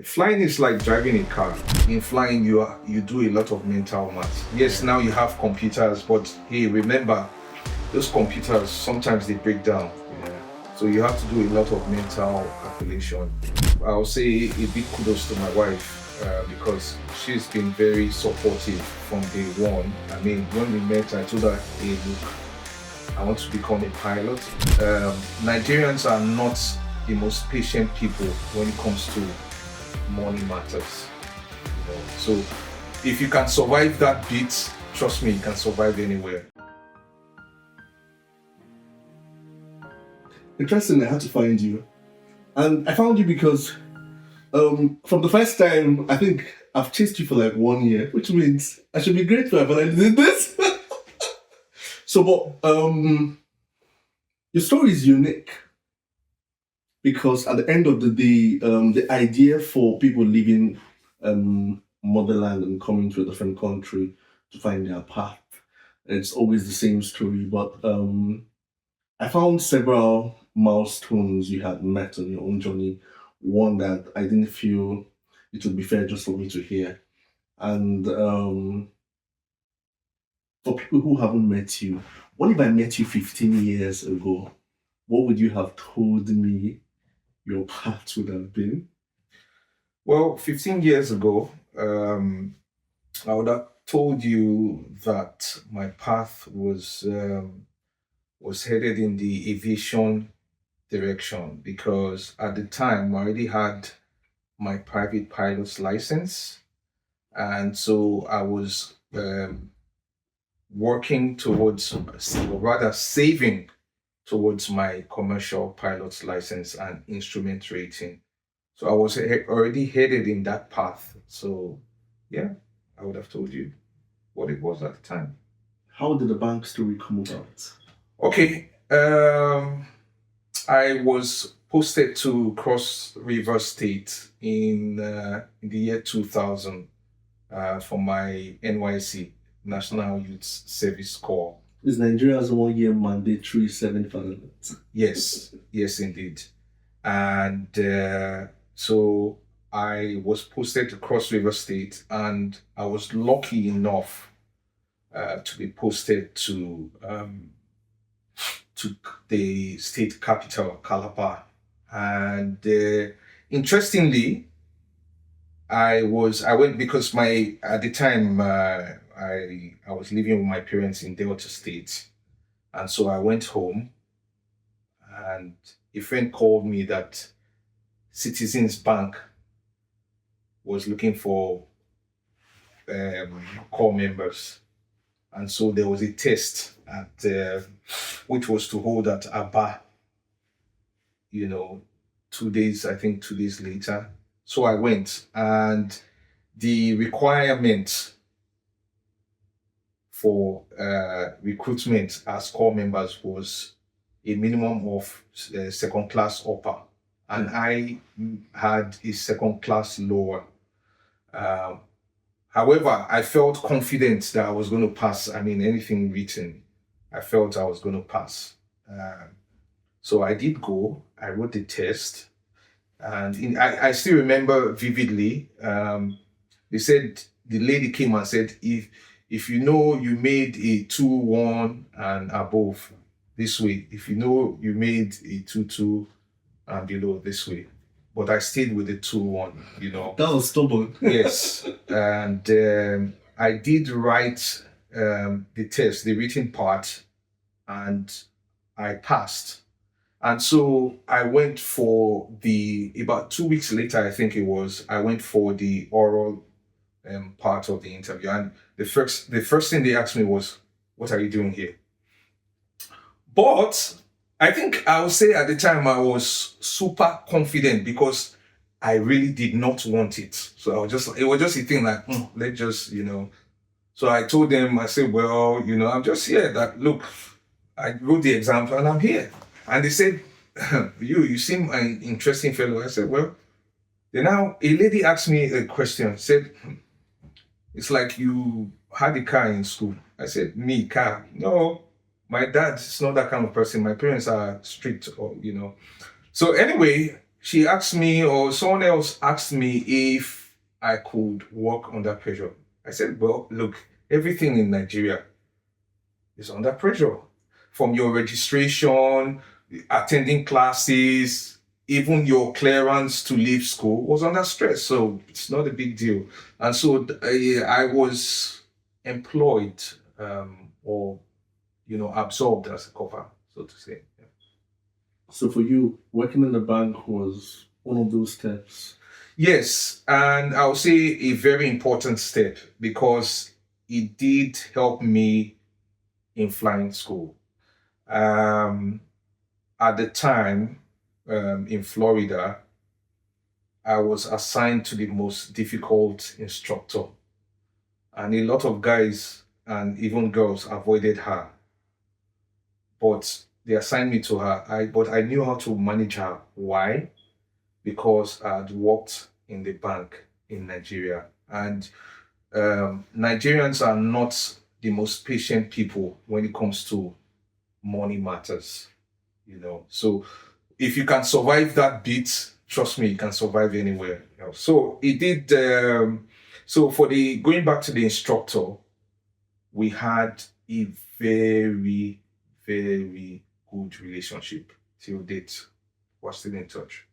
Flying is like driving a car. In flying, you do a lot of mental math. Yes, now you have computers, but hey, remember, those computers sometimes they break down. So you have to do a lot of mental calculation. I'll say a big kudos to my wife because she's been very supportive from day one. I mean, when we met, I told her, hey, look, I want to become a pilot. Nigerians are not the most patient people when it comes to money matters. So if you can survive that beat, trust me, you can survive anywhere. Interesting, I had to find you. And I found you because from the first time, I think I've chased you for like 1 year, which means I should be grateful I finally did this. But your story is unique because at the end of the day, the idea for people leaving motherland and coming to a different country to find their path, it's always the same story. But I found several milestones you had met on your own journey. One that I didn't feel it would be fair just for me to hear. And for people who haven't met you, what if I met you 15 years ago? What would you have told me your path would have been? Well, 15 years ago, I would have told you that my path was headed in the aviation direction because at the time I already had my private pilot's license, and so I was working towards, or rather saving towards my commercial pilot's license and instrument rating. So I was already headed in that path. So yeah, I would have told you what it was at the time. How did the bank story come about? Okay, I was posted to Cross River State in the year 2000 for my NYC, National Youth Service Corps. Is Nigeria's 1 year mandatory serving parliament? Yes, indeed. And so I was posted to Cross River State, and I was lucky enough to be posted to the state capital, Calabar. And interestingly, I went because at the time I was living with my parents in Delta State, and so I went home, and a friend called me that Citizens Bank was looking for corps members, and so there was a test which was to hold at Aba. 2 days later. So I went, and the requirement for recruitment as corps members was a minimum of second class upper, and I had a second class lower. However, I felt confident that I was going to pass. I mean, anything written, I felt I was going to pass. So I did go. I wrote the test, and I still remember vividly. They said, the lady came and said, if you know you made a 2-1 and above, this way. If you know you made a 2-2 and below, this way. But I stayed with the 2-1. That was stubborn. Yes, and I did write the test, the written part, and I passed. And so I went for about 2 weeks later, I think it was, I went for the oral part of the interview. And the first thing they asked me was, what are you doing here? But I think I would say at the time I was super confident because I really did not want it. So it was just a thing like, let's just, So I told them, I said, well, I'm just here that, look, I wrote the exam and I'm here. And they said, you seem an interesting fellow. I said, well, then now a lady asked me a question, said, it's like you had a car in school. I said, me, car? No, my dad is not that kind of person. My parents are strict, So anyway, she asked me, or someone else asked me if I could work under pressure. I said, well, look, everything in Nigeria is under pressure. From your registration, attending classes, even your clearance to leave school was under stress. So it's not a big deal. And so I was employed or, absorbed as a copper, so to say. Yeah. So for you, working in the bank was one of those steps. Yes, and I'll say a very important step because it did help me in flying school. At the time, in Florida, I was assigned to the most difficult instructor, and a lot of guys and even girls avoided her. But they assigned me to her. But I knew how to manage her. Why? Because I had worked in the bank in Nigeria, and Nigerians are not the most patient people when it comes to money matters. So if you can survive that beat, trust me, you can survive anywhere else. So it did. So for the going back to the instructor, we had a very, very good relationship till date. We're still in touch.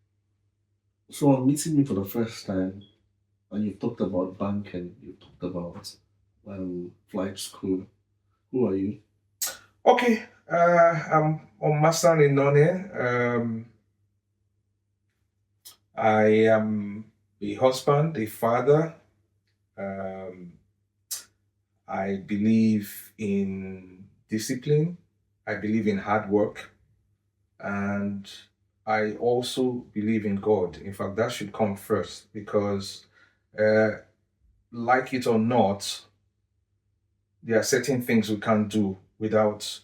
So on meeting me for the first time, and you talked about banking, you talked about flight school. Who are you? Okay, I'm on Master Inone. I am a husband, a father. Um, I believe in discipline. I believe in hard work. And I also believe in God. In fact, that should come first because, like it or not, there are certain things we can't do without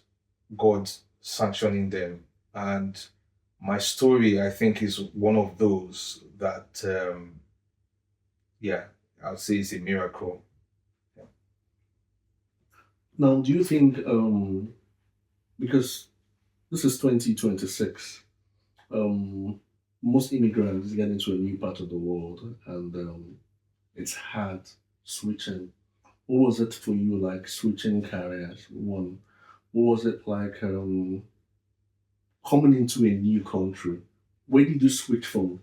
God sanctioning them. And my story, I think, is one of those that, yeah, I'll say is a miracle. Yeah. Now, do you think because this is 2026, most immigrants get into a new part of the world, and it's hard switching. What was it for you like switching careers? One, what was it like coming into a new country? Where did you switch from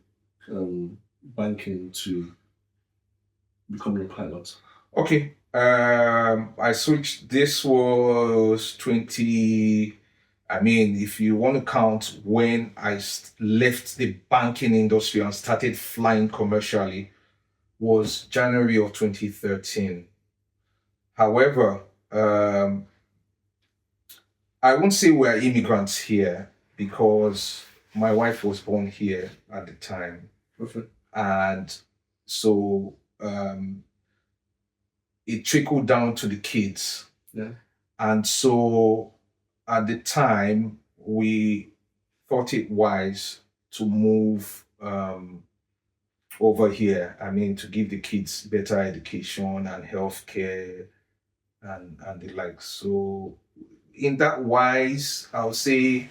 banking to becoming a pilot? Okay. I switched. This was 20. I mean, if you want to count when I left the banking industry and started flying commercially, was January of 2013. However, I won't say we're immigrants here because my wife was born here at the time. Perfect. And so it trickled down to the kids. Yeah. And so at the time, we thought it wise to move over here. I mean, to give the kids better education and healthcare and the like. So in that wise, I'll say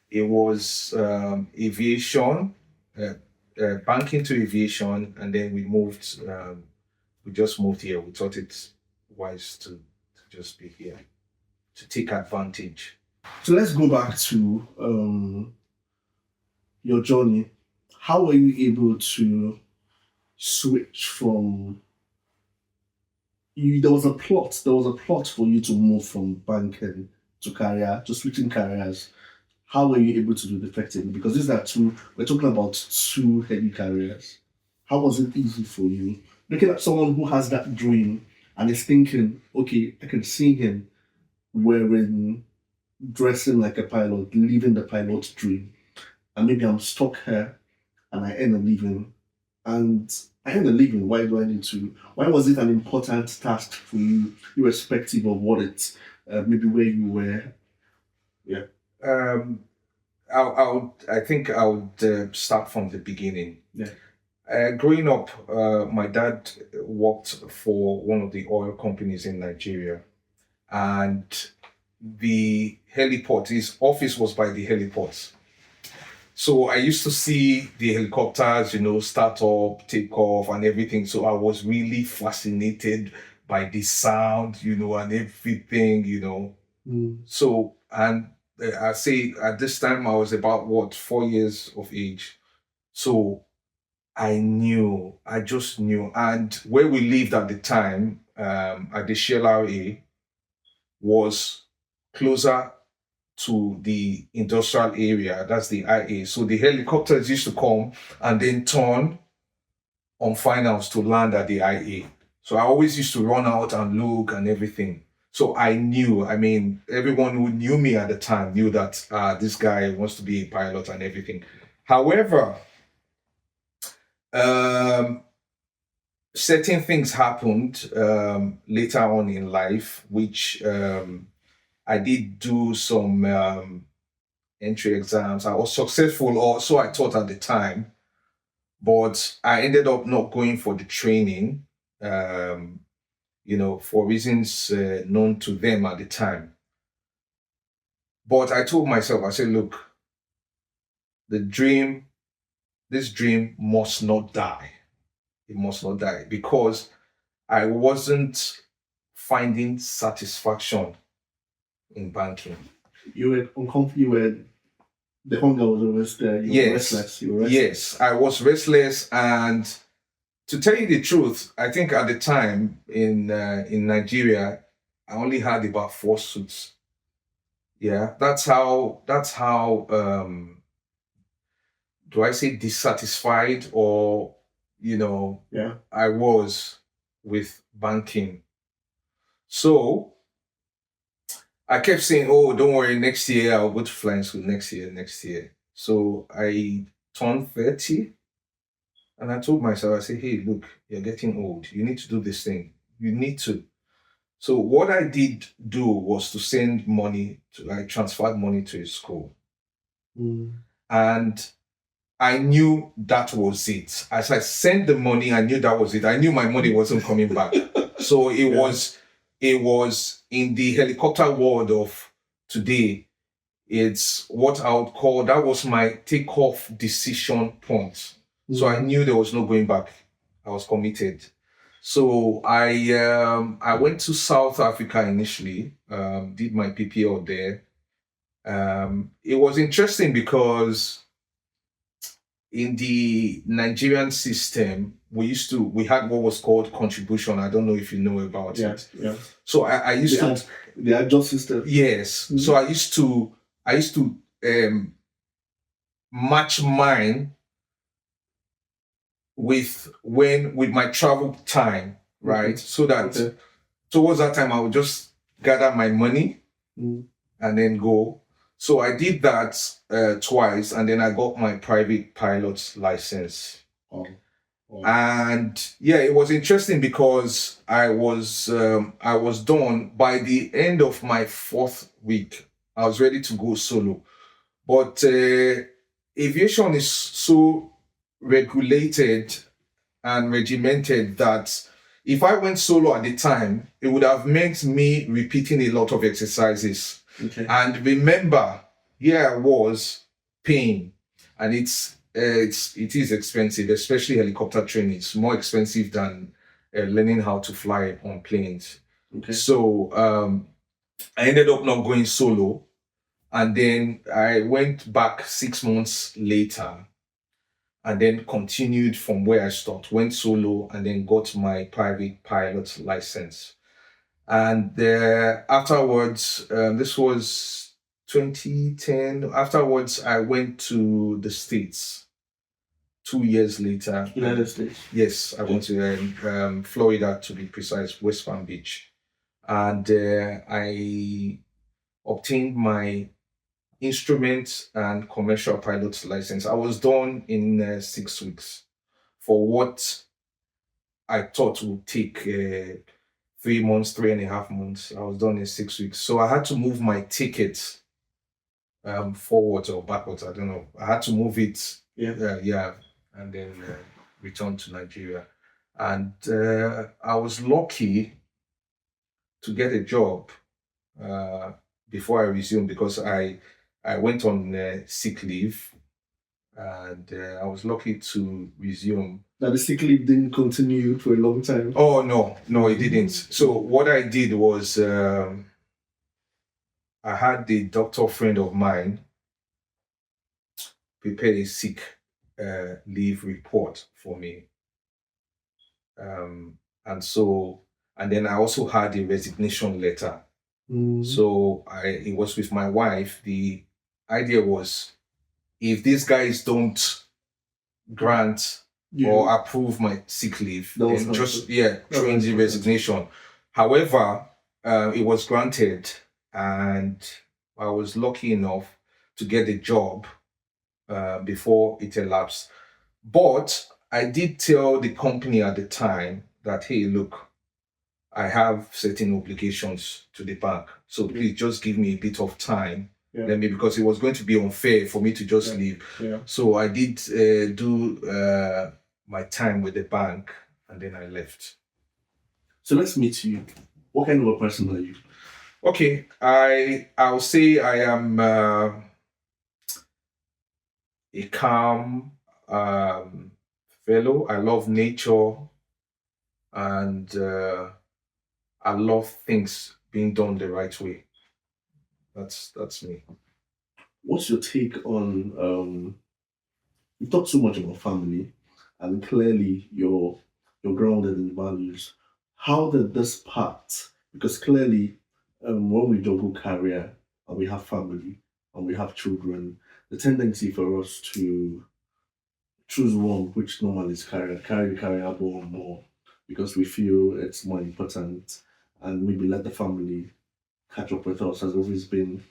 it was aviation, banking to aviation, and then we moved. We just moved here. We thought it wise to just be here to take advantage. So let's go back to your journey. How were you able to switch from you? There was a plot. There was a plot for you to move from banking to career, to switching careers. How were you able to do it effectively? Because these are two. We're talking about two heavy careers. How was it easy for you? Looking at someone who has that dream and is thinking, okay, I can see him wearing, dressing like a pilot, living the pilot's dream, and maybe I'm stuck here and I earn a living. And I earn a living. Why do I need to? Why was it an important task for you, irrespective of what it's maybe where you were? Yeah. I think I would start from the beginning. Yeah. Growing up, my dad worked for one of the oil companies in Nigeria, and the heliport, his office was by the heliport. So I used to see the helicopters, start up, take off, and everything. So I was really fascinated by the sound, and everything. So, and I say at this time I was about 4 years of age. So I just knew. And where we lived at the time, at the Shell was closer to the industrial area, that's the IA. So the helicopters used to come and then turn on finals to land at the IA. So I always used to run out and look and everything. So I knew, everyone who knew me at the time knew that this guy wants to be a pilot and everything. However, certain things happened later on in life, which I did do some entry exams. I was successful, or so I thought at the time, but I ended up not going for the training, for reasons known to them at the time. But I told myself, I said, look, this dream must not die. It must not die, because I wasn't finding satisfaction in banking. You were uncomfortable. The hunger was always there. You were restless. Yes, I was restless, and to tell you the truth, I think at the time in Nigeria, I only had about 4 suits. Yeah, that's how do I say dissatisfied, or I was with banking. So I kept saying, oh, don't worry, next year I'll go to flying school, next year. So I turned 30, and I told myself, I said, hey, look, you're getting old. You need to do this thing. You need to. So what I did do was to send money, I transferred money to a school. And I knew that was it. As I sent the money, I knew that was it. I knew my money wasn't coming back. So it was in the helicopter world of today, it's what I would call, that was my takeoff decision point. So I knew there was no going back. I was committed. So I went to South Africa initially, did my PPL there. It was interesting because in the Nigerian system, we had what was called contribution. I don't know if you know about it. Yeah. So I used to the adjust system. Yes. Mm-hmm. So I used to match mine with my travel time, right? So that towards that time I would just gather my money and then go. So I did that twice, and then I got my private pilot's license. Oh. And yeah, it was interesting because I was done by the end of my 4th week. I was ready to go solo, but aviation is so regulated and regimented that if I went solo at the time, it would have meant me repeating a lot of exercises. Okay. And remember, here I was paying, and it is expensive, especially helicopter training. It's more expensive than learning how to fly on planes. Okay. So I ended up not going solo, and then I went back 6 months later, and then continued from where I stopped, went solo, and then got my private pilot license. And afterwards, this was 2010. Afterwards, I went to the States 2 years later. United States? Yes, I went to Florida, to be precise, West Palm Beach. And I obtained my instrument and commercial pilot's license. I was done in 6 weeks for what I thought would take 3 months, 3.5 months. I was done in 6 weeks. So I had to move my ticket forwards or backwards. I don't know. I had to move it. And then return to Nigeria. And I was lucky to get a job before I resumed, because I went on sick leave and I was lucky to resume. Now the sick leave didn't continue for a long time. Oh no, it didn't. So what I did was I had the doctor friend of mine prepare a sick leave report for me, and then I also had a resignation letter. So it was with my wife. The idea was, if these guys don't grant or approve my sick leave, then just change the resignation. However, it was granted, and I was lucky enough to get the job before it elapsed. But I did tell the company at the time that, hey, look, I have certain obligations to the bank, so please just give me a bit of time. Let me, because it was going to be unfair for me to just leave. So I did do my time with the bank, and then I left. So let's meet you. What kind of a person are you? Okay, I'll say I am a calm fellow. I love nature, and I love things being done the right way. That's me. What's your take on you talk so much about family, and clearly you're grounded in values. How did this part, because clearly when we juggle career and we have family and we have children, the tendency for us to choose one which normally is carry the career more because we feel it's more important, and maybe let the family catch up with us has always been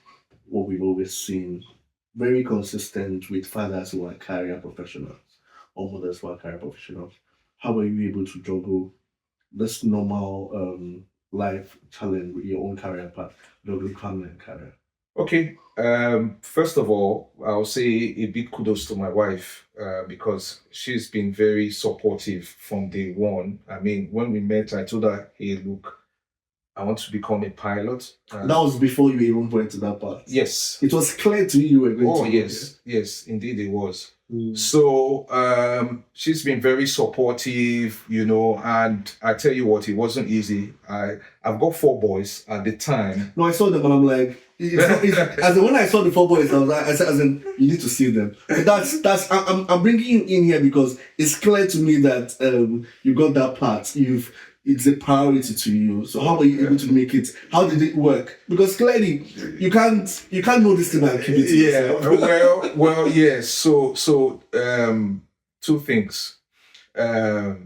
what we've always seen. Very consistent with fathers who are career professionals or mothers who are career professionals. How are you able to juggle this normal life challenge with your own career path, juggling family and career? Okay. First of all, I'll say a big kudos to my wife because she's been very supportive from day one. I mean, when we met, I told her, hey, look, I want to become a pilot. That was before you even went to that part. Yes. It was clear to you were going to. Oh, yes. Yes, indeed it was. So she's been very supportive, and I tell you what, it wasn't easy. I've got 4 boys at the time. No, I saw them and I'm like, as in, when I saw the 4 boys, I said, as in, you need to see them. But I'm bringing you in here because it's clear to me that you got that part. It's a priority to you. So how were you able to make it? How did it work? Because clearly you can't know this thing and keep it to yourself. well, yes. So 2 things. The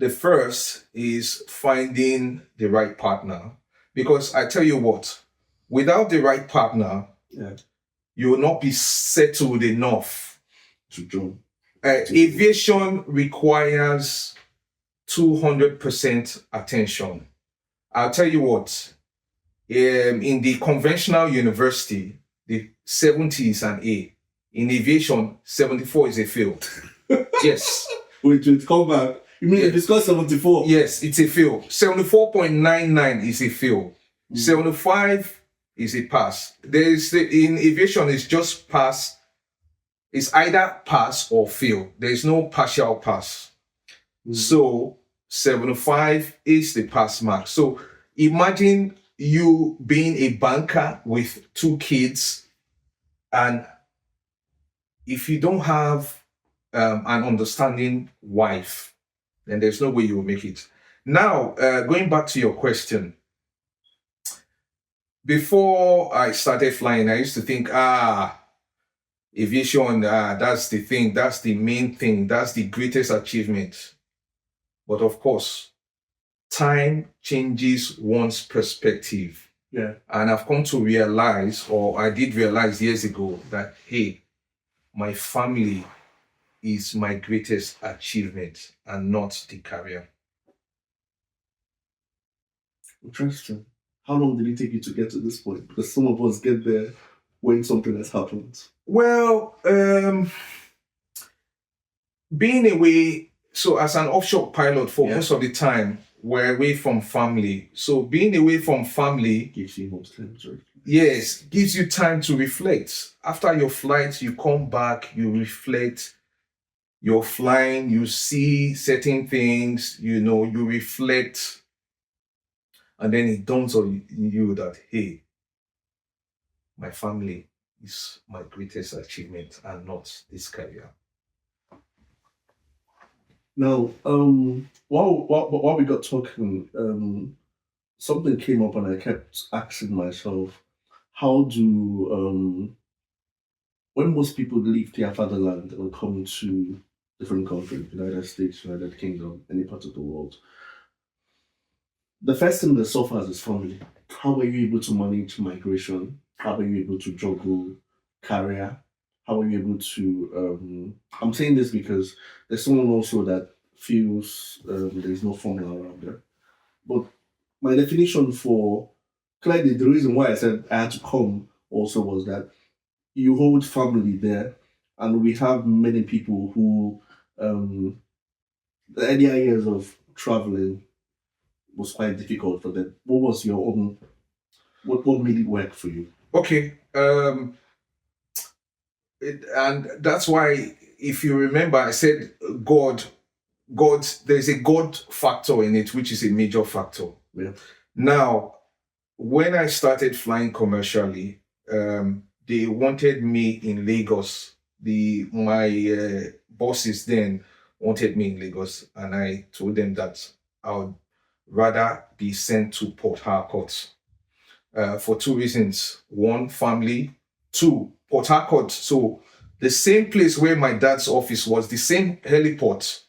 first is finding the right partner, because I tell you what, without the right partner, you will not be settled enough to join. Aviation requires 200% attention. I'll tell you what, in the conventional university, the 70 is an A. In aviation, 74 is a fail. Yes. Wait, come back. You mean if it's got 74? Yes, it's a fail. 74.99 is a fail. 75 is a pass. In aviation, it's just pass. It's either pass or fail. There is no partial pass. So 75 is the pass mark. So imagine you being a banker with 2 kids, and if you don't have an understanding wife, then there's no way you will make it. Now, going back to your question, before I started flying, I used to think, aviation, that's the thing, that's the main thing, that's the greatest achievement. But of course, time changes one's perspective. Yeah. And I've come to realize, or I did realize years ago, that, hey, my family is my greatest achievement and not the career. Interesting. How long did it take you to get to this point? Because some of us get there when something has happened. Well, being away, so as an offshore pilot, for most of the time, we're away from family. So being away from family Gives you more time to reflect. yes, gives you time to reflect. After your flight, you come back, you reflect. You're flying, you see certain things, you reflect, and then it dawns on you that, hey, my family is my greatest achievement and not this career. Now, while we got talking, something came up and I kept asking myself, how do when most people leave their fatherland and come to different countries, United States, United Kingdom, any part of the world, the first thing that suffers is family. How are you able to manage migration? How are you able to juggle career? How are you able to I'm saying this because there's someone also that feels there is no formula around there. But my definition for clearly the reason why I said I had to come also was that you hold family there, and we have many people who the earlier years of traveling was quite difficult for them. What was your own? What made it work for you? Okay, and that's why, if you remember, I said God, there's a God factor in it, which is a major factor. Yeah. Now, when I started flying commercially, they wanted me in Lagos. My bosses then wanted me in Lagos, and I told them that I would rather be sent to Port Harcourt for two reasons. One, family. Two, Port Harcourt. So the same place where my dad's office was, the same heliport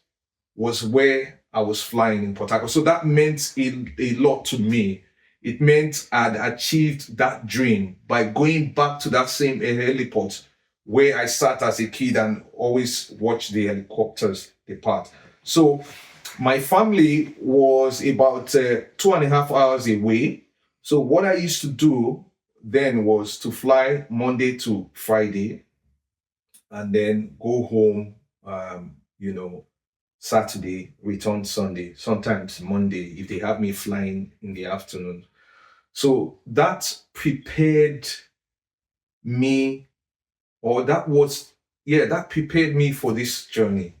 was where I was flying in Port Harcourt. So that meant a lot to me. It meant I'd achieved that dream by going back to that same heliport where I sat as a kid and always watched the helicopters depart. So my family was about 2.5 hours away. So what I used to do then was to fly Monday to Friday and then go home, Saturday, return Sunday, sometimes Monday if they have me flying in the afternoon. So that prepared me, that prepared me for this journey.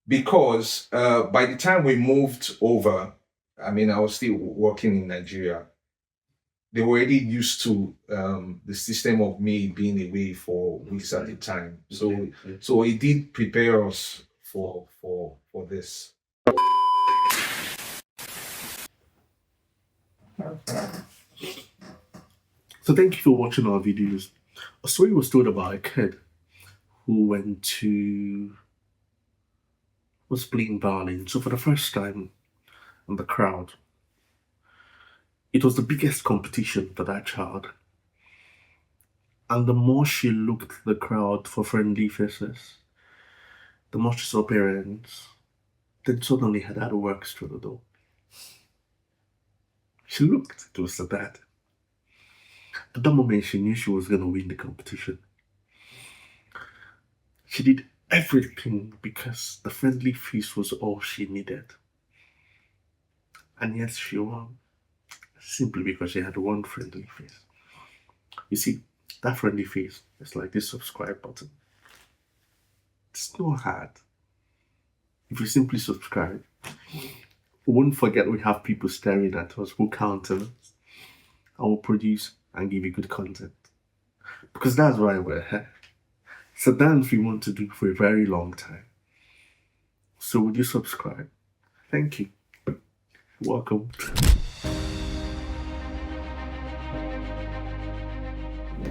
Because by the time we moved over, I was still working in Nigeria. They were already used to the system of me being away for weeks at a time. So it did prepare us for this. So thank you for watching our videos. A story was told about a kid who was playing violin. So for the first time in the crowd, it was the biggest competition for that child. And the more she looked at the crowd for friendly faces, the more she saw parents, then suddenly her dad walks through the door. She looked, it was the dad. At that moment, she knew she was going to win the competition. She did everything because the friendly face was all she needed. And yes, she won. Simply because she had one friendly face. You see, that friendly face is like this subscribe button. It's not hard. If you simply subscribe, we won't forget we have people staring at us who count on us. I will produce and give you good content. Because that's why we're here. It's a dance we want to do for a very long time. So would you subscribe? Thank you. Welcome.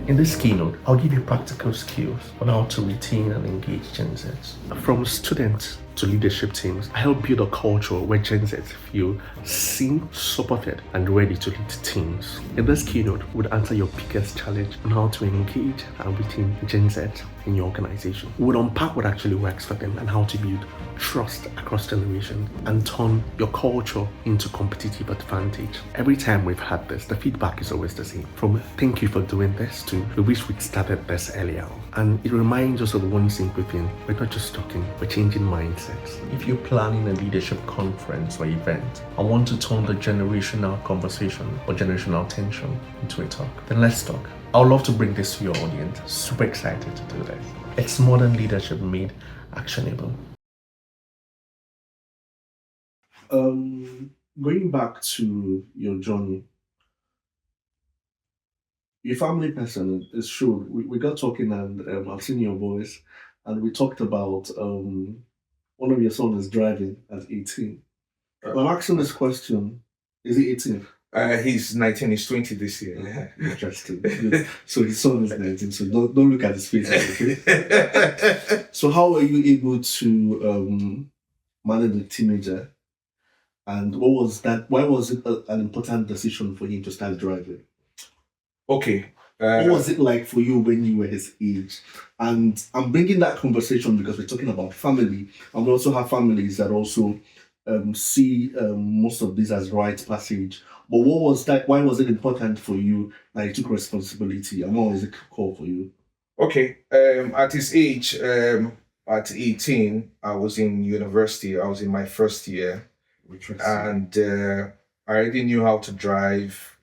In this keynote, I'll give you practical skills on how to retain and engage Gen Z. From students to leadership teams, I help build a culture where Gen Z feel seen, supported, and ready to lead teams. In this keynote, we'll answer your biggest challenge on how to engage and retain Gen Z. in your organization. We would unpack what actually works for them and how to build trust across generations and turn your culture into competitive advantage. Every time we've had this, the feedback is always the same. From thank you for doing this to we wish we'd started this earlier. And it reminds us of one simple thing: we're not just talking, we're changing mindsets. If you're planning a leadership conference or event and want to turn the generational conversation or generational tension into a talk, then let's talk. I would love to bring this to your audience. Super excited to do this. It's modern leadership made actionable. Going back to your journey, your family person is true. We got talking and I've seen your voice, and we talked about one of your sons is driving at 18. I'm asking this question: is he 18? He's 19. He's 20 this year. Interesting. So his son is 19. So don't look at his face. Okay? So how are you able to manage a teenager? And what was that? Why was it an important decision for him to start driving? Okay. What was it like for you when you were his age? And I'm bringing that conversation because we're talking about family, and we also have families that also see most of this as rite passage. But what was that? Why was it important for you that you took responsibility? And what was it called for you? Okay. At his age, at 18, I was in university. I was in my first year. And I already knew how to drive.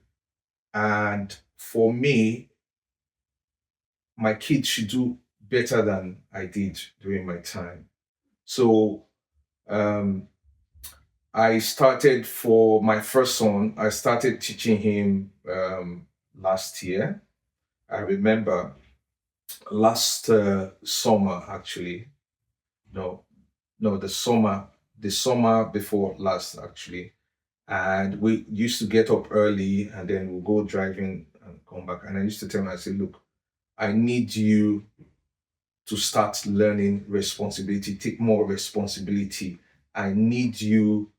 And for me, my kids should do better than I did during my time. So I started for my first son, I started teaching him last year. I remember last summer, actually. No, the summer before last, actually. And we used to get up early and then we'll go driving and come back. And I used to tell him, I said, look, I need you to start learning responsibility, take more responsibility. I need you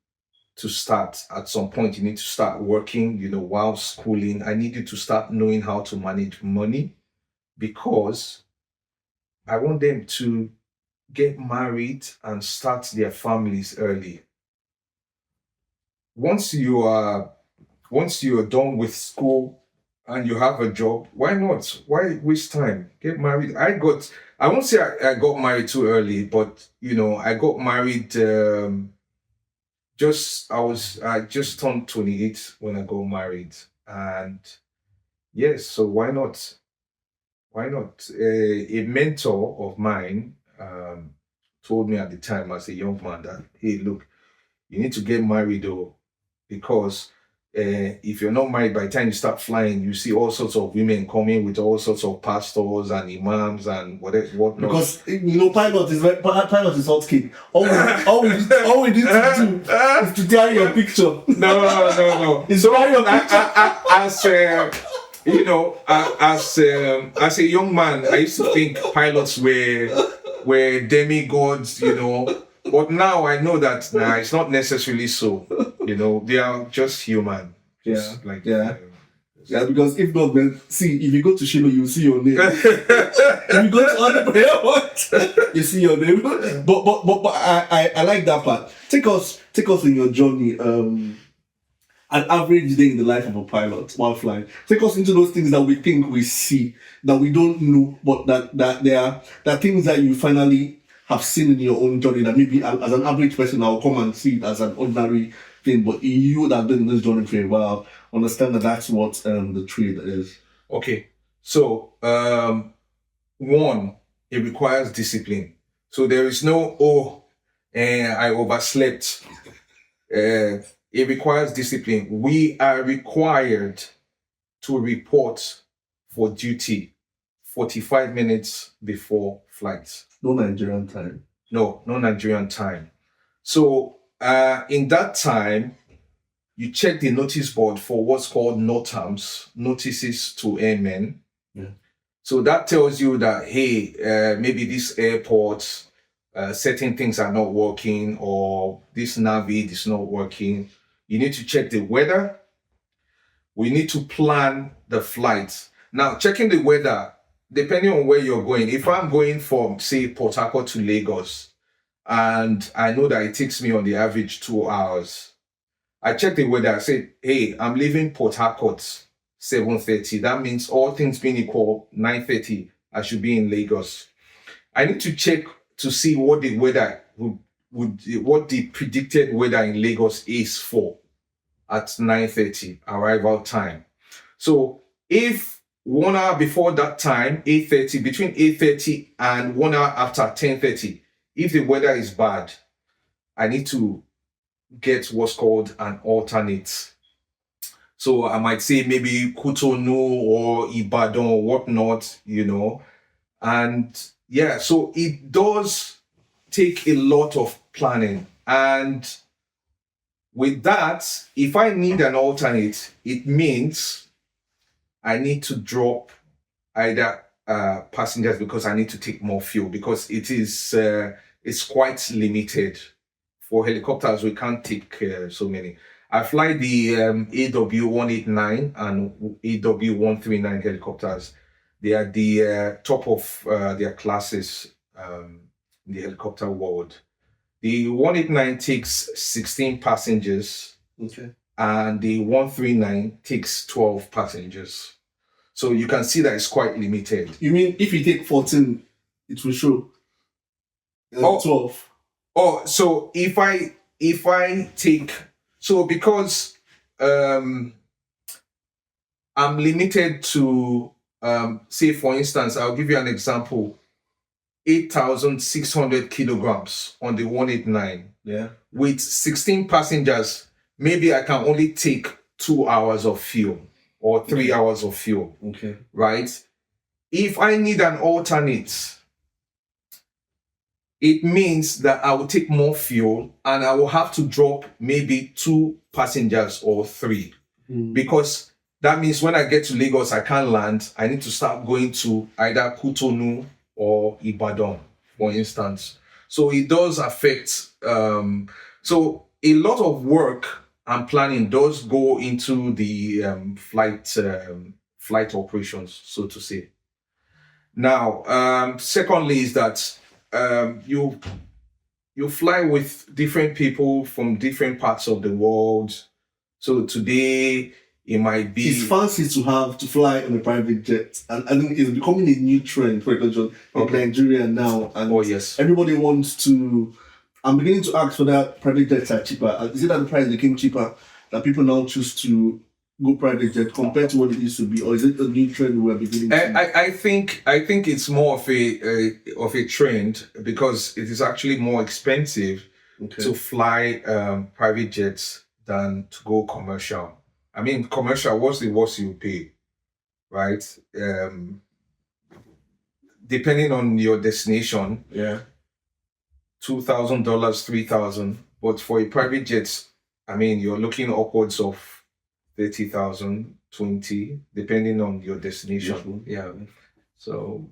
to start at some point. You need to start working, while schooling. I need you to start knowing how to manage money, because I want them to get married and start their families early. Once you're done with school and you have a job, why not? Why waste time? Get married. I won't say I got married too early, but I got married I just turned 28 when I got married. And yes, so why not? Why not? A mentor of mine told me at the time as a young man that, hey, look, you need to get married though, because if you're not married, by the time you start flying, you see all sorts of women coming with all sorts of pastors and imams and whatnot. Because pilot is hot cake. All we need to do is to carry your picture. No. It's carry your picture. As a young man, I used to think pilots were demigods, But now I know that it's not necessarily so. They are just human. Because if not, then see, if you go to Shiloh, you see your name. If you go to other prayer points, you see your name. But I like that part. Take us in your journey. An average day in the life of a pilot while flying. Take us into those things that we think we see, that we don't know, but that there are things that you finally have seen in your own journey that maybe as an average person I'll come and see it as an ordinary thing, but you that have been in this journey for a while understand that that's what the trade is. Okay, so one, it requires discipline. So there is no I overslept. It requires discipline. We are required to report for duty 45 minutes before flight. No Nigerian time. No Nigerian time. So in that time, you check the notice board for what's called NOTAMs, notices to airmen. Yeah. So that tells you that, hey, maybe this airport, certain things are not working, or this Navi is not working. You need to check the weather. We need to plan the flight. Now, checking the weather depending on where you're going, if I'm going from, say, Port Harcourt to Lagos, and I know that it takes me on the average 2 hours, I check the weather. I say, hey, I'm leaving Port Harcourt 7:30. That means all things being equal, 9:30, I should be in Lagos. I need to check to see what the weather what the predicted weather in Lagos is for at 9:30 arrival time. So if 1 hour before that time, 8:30, between 8:30 and 1 hour after 10:30, if the weather is bad, I need to get what's called an alternate. So I might say maybe Cotonou or Ibadan or whatnot, and yeah, so it does take a lot of planning. And with that, if I need an alternate, it means I need to drop either passengers because I need to take more fuel, because it's quite limited. For helicopters, we can't take so many. I fly the AW189 and AW139 helicopters. They are the top of their classes in the helicopter world. The 189 takes 16 passengers, and the 139 takes 12 passengers. So you can see that it's quite limited. You mean if you take 14, it will show 12? Oh, so if I take, so because I'm limited to say, for instance, I'll give you an example, 8,600 kilograms on the 189. Yeah. With 16 passengers, maybe I can only take 2 hours of fuel or 3 hours of fuel. Okay. Right? If I need an alternate, it means that I will take more fuel and I will have to drop maybe 2 passengers or 3. Because that means when I get to Lagos, I can't land. I need to start going to either Cotonou or Ibadan, for instance. So it does affect. So a lot of work and planning does go into the flight operations, so to say. Now, secondly, is that you fly with different people from different parts of the world. So today it might be, it's fancy to fly on a private jet, and I think it's becoming a new trend for in Nigeria now. And yes, everybody wants to. I'm beginning to ask for that private jets are cheaper. Is it that the price became cheaper that people now choose to go private jet compared to what it used to be, or is it a new trend we're beginning to? I think it's more of a trend, because it is actually more expensive to fly private jets than to go commercial. I mean, commercial, what's the worst you pay, right? Depending on your destination, $2,000, $3,000. But for a private jet, I mean, you're looking upwards of 30,000, 20, depending on your destination. Yeah. So,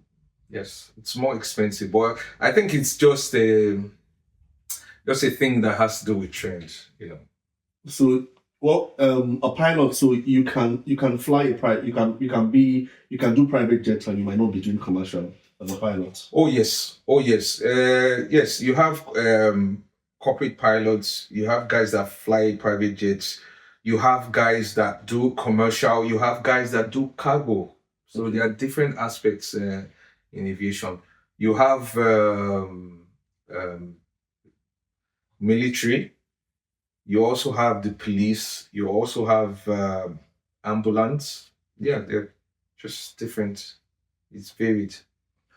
yes, it's more expensive. But I think it's just a thing that has to do with trends, So, a pilot, so you can fly a private, you can do private jets, and you might not be doing commercial as a pilot. Oh yes. Yes, you have corporate pilots, you have guys that fly private jets, you have guys that do commercial, you have guys that do cargo. So there are different aspects in aviation. You have military, you also have the police, you also have ambulance. Yeah, they're just different. It's varied.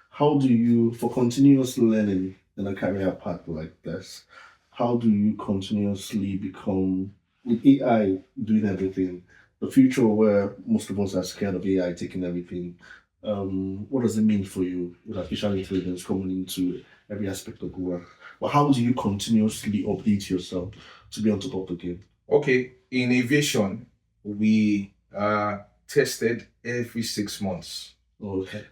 How do you, for continuous learning in a career path like this, how do you continuously become, with AI doing everything, the future where most of us are scared of AI taking everything, what does it mean for you with artificial intelligence coming into every aspect of work? Well, how do you continuously update yourself to be on top of the game? Okay, in aviation, we are tested every 6 months. Okay.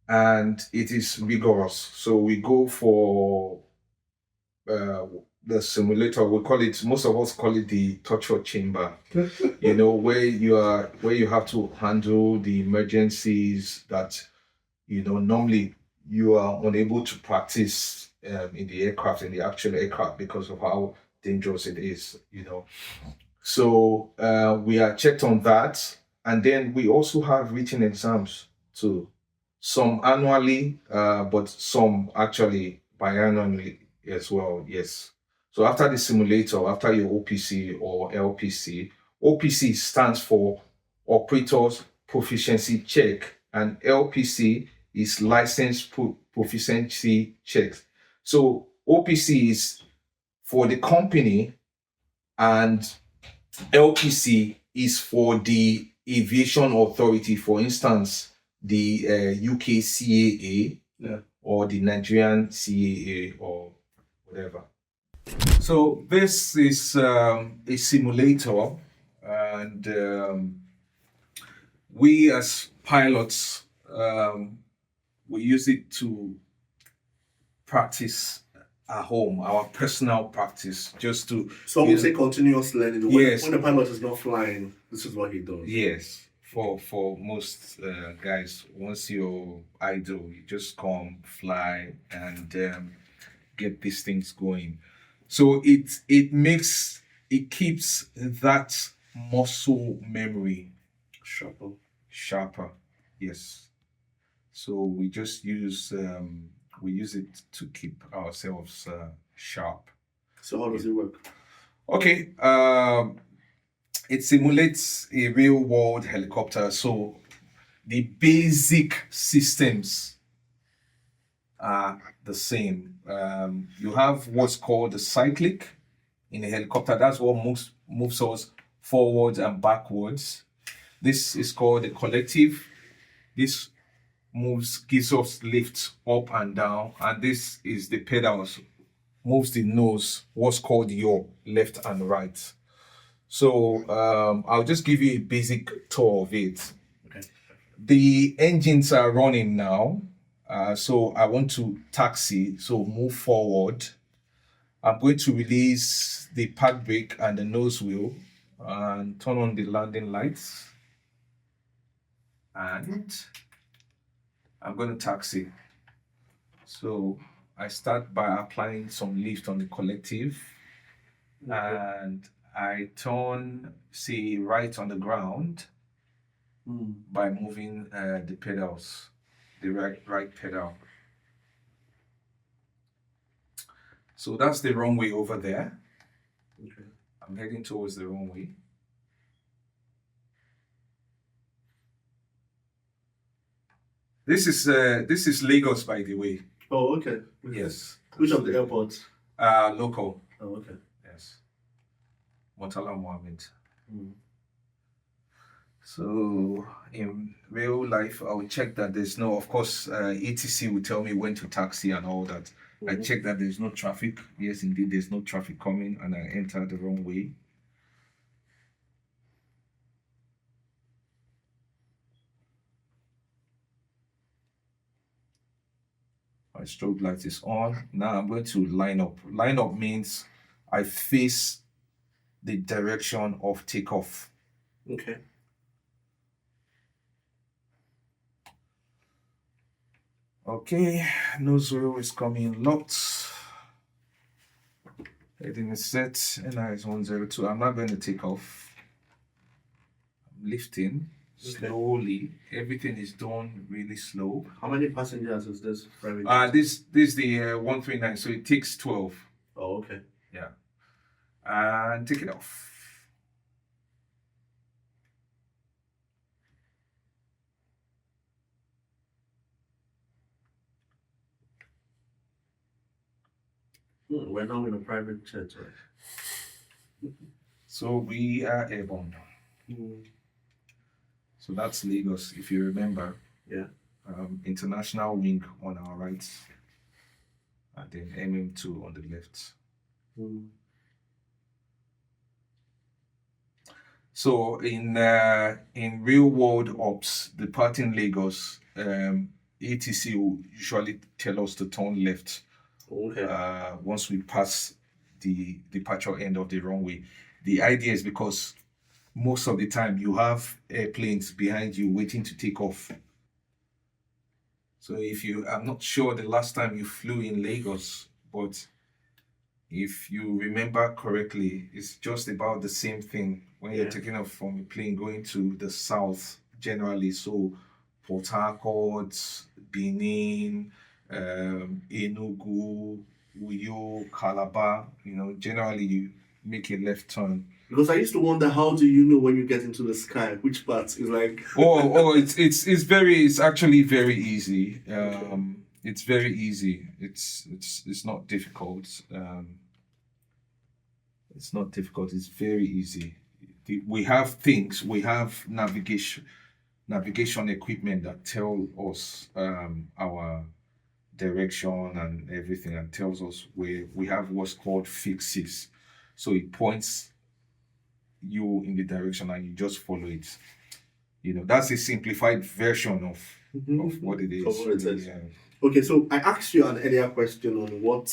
And it is rigorous. So we go for the simulator. We call it, most of us call it the torture chamber. Where you have to handle the emergencies that normally you are unable to practice in the aircraft, in the actual aircraft, because of how dangerous it is. So we are checked on that. And then we also have written exams too. Some annually, but some actually biannually as well. Yes. So after the simulator, after your OPC or LPC, OPC stands for Operators Proficiency Check, and LPC is License Proficiency Check. So OPC is for the company, and LPC is for the aviation authority. For instance, the UK CAA or the Nigerian CAA or whatever. So this is a simulator, and we as pilots, we use it to practice at home, our personal practice, just to. So we say continuous learning. Yes. When the pilot is not flying, this is what he does. Yes. For most guys, once you're idle, you just come, fly, and get these things going. So it keeps that muscle memory sharper. Yes. So we just use it to keep ourselves sharp. So how does it work? Okay. It simulates a real world helicopter. So the basic systems are the same. You have what's called the cyclic in a helicopter. That's what moves us forwards and backwards. This is called the collective. This gives us lift up and down, and this is the pedals, moves the nose, what's called yaw, left and right. So I'll just give you a basic tour of it. Okay. The engines are running now. So I want to taxi, so move forward. I'm going to release the park brake and the nose wheel and turn on the landing lights. And I'm going to taxi. So I start by applying some lift on the collective. And I turn, say, right on the ground by moving the pedals, the right pedal. So that's the runway over there. Okay. I'm heading towards the runway. This is Lagos, by the way. Oh, okay. Yes. Which of the airports? Local. Oh, okay. Yes. Murtala Mohammed. Mm. So in real life, I will check that there's no, of course, ETC will tell me when to taxi and all that. I check that there's no traffic. Yes, indeed, there's no traffic coming, and I enter the wrong way. My strobe light is on. Now I'm going to line up. Line up means I face the direction of takeoff. Okay. Okay, nose wheel is coming locked. Heading is set, NI is 102. I'm not going to take off. I'm lifting slowly. Everything is done really slow. How many passengers is this private? This is the 139, so it takes 12. Oh, okay. Yeah. And take it off. We're now in a private jet, right? So we are airborne. So that's Lagos, if you remember. Yeah. International wing on our right, and then MM2 on the left. So in real world ops, departing Lagos, ATC will usually tell us to turn left. Okay. Once we pass the departure end of the runway. The idea is because most of the time you have airplanes behind you waiting to take off. So I'm not sure the last time you flew in Lagos, but if you remember correctly, it's just about the same thing when you're taking off from a plane going to the south generally. So Port Harcourt, Benin, Enugu, Uyo, Calabar, generally you make a left turn. Because I used to wonder, how do you know when you get into the sky which part is like? It's actually very easy. It's very easy. It's not difficult. It's not difficult. It's very easy. We have navigation equipment that tell us our direction and everything, and tells us where we have what's called fixes. So it points you in the direction and you just follow it. That's a simplified version of what it is. Of what it is. Yeah. Okay, so I asked you an earlier question on what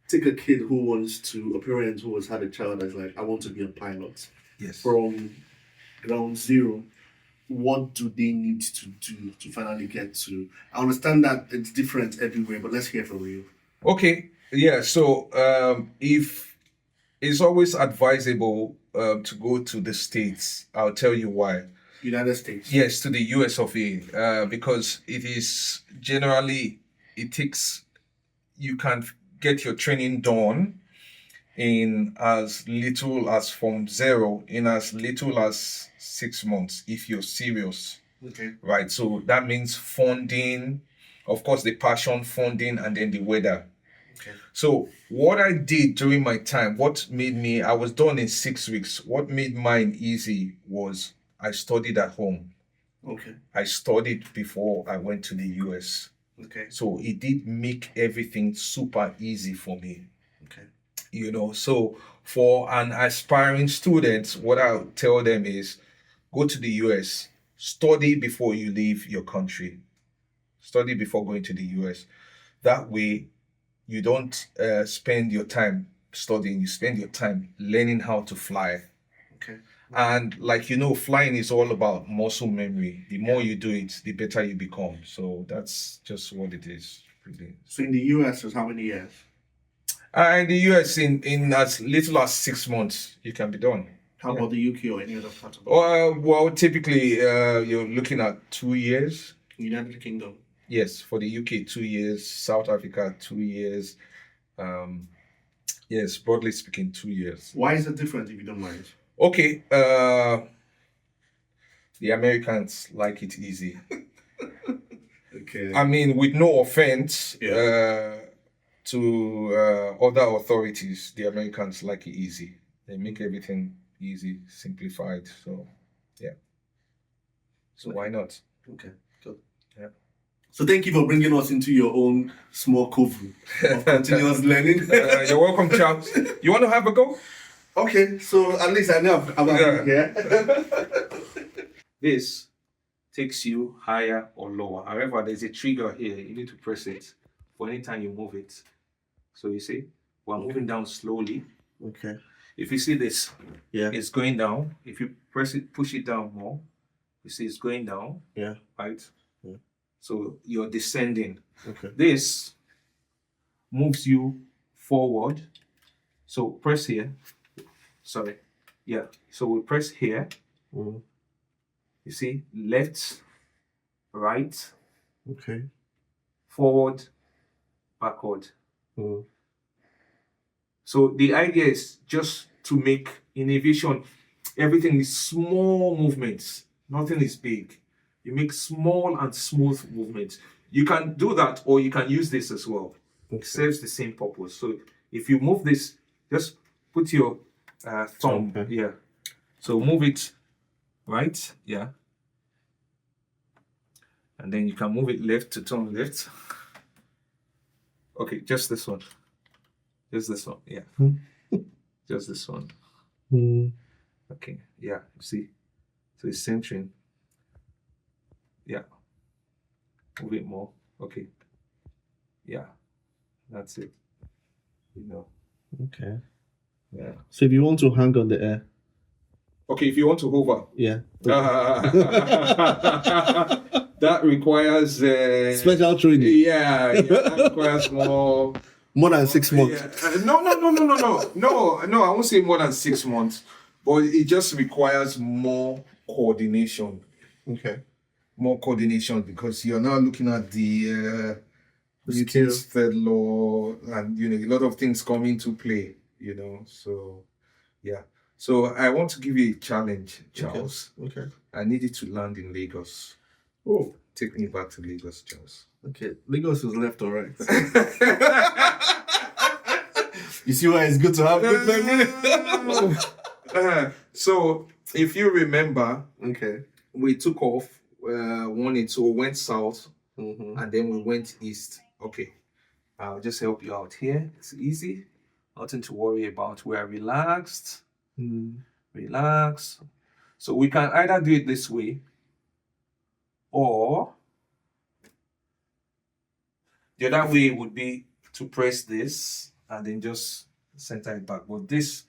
take a kid a parent who has had a child that's like, I want to be a pilot. Yes. From ground zero, what do they need to do to finally get to? I understand that it's different everywhere, but let's hear from you. Okay. Yeah. So if it's always advisable to go to the States, I'll tell you why. United States. Yes, to the US of A, because it is generally, you can get your training done in as little as from zero, in as little as 6 months, if you're serious. Okay. Right. So that means funding, of course, the passion, funding, and then the weather. Okay. So what I did during my time, I was done in 6 weeks. What made mine easy was I studied at home. Okay. I studied before I went to the US. Okay. So it did make everything super easy for me. Okay. So for an aspiring student, what I'll tell them is go to the US, study before you leave your country. Study before going to the US. That way, you don't spend your time studying, you spend your time learning how to fly. Okay. And flying is all about muscle memory. The more you do it, the better you become. So that's just what it is, really. So in the US, it's how many years? In the US, in as little as 6 months, you can be done. How about the UK or any other part of the world? Well, typically, you're looking at 2 years. United Kingdom. Yes, for the UK, 2 years. South Africa, 2 years. Yes, broadly speaking, 2 years. Why is it different, if you don't mind? Okay, the Americans like it easy. Okay. I mean, with no offense to other authorities, the Americans like it easy. They make everything easy, simplified. So, yeah. So why not? Okay, good. Yeah. So thank you for bringing us into your own small cove of continuous learning. You're welcome, Charles. You want to have a go? Okay, so at least I know about here. This takes you higher or lower. However, there's a trigger here. You need to press it for any time you move it. So you see, we're moving down slowly. Okay. If you see this, it's going down. If you press it, push it down more, you see it's going down. Yeah. Right? Yeah. So you're descending. Okay. This moves you forward. So press here. Sorry. Yeah. So we press here. Mm. You see, left, right. Okay. Forward, backward. Mm. So the idea is just to make, in aviation, everything is small movements. Nothing is big. You make small and smooth movements. You can do that, or you can use this as well. Okay. It serves the same purpose. So if you move this, just put your thumb. Okay. Yeah. So move it right. Yeah. And then you can move it left to turn left. Okay, just this one. Just this one. Yeah. Just this one. Mm. Okay. Yeah. See. So it's centering. Yeah. Move it more. Okay. Yeah. That's it. Okay. Yeah. So if you want to hang on the air. Okay, if you want to hover. Yeah. That requires Special training. Yeah, that requires More than 6 months. Yeah. No. I won't say more than 6 months, but it just requires more coordination. Okay. More coordination because you're now looking at the Newton's third law, and a lot of things come into play. So yeah. So I want to give you a challenge, Charles. Okay. I need you to land in Lagos. Oh, take me back to Lagos, Charles. Okay, Lagos is left or right? You see why it's good to have good memory? So, if you remember, okay, we took off, went south, and then we went east. Okay, I'll just help you out here. It's easy, nothing to worry about. We are relaxed. Relax. So we can either do it this way, or the other way would be to press this and then just center it back. But this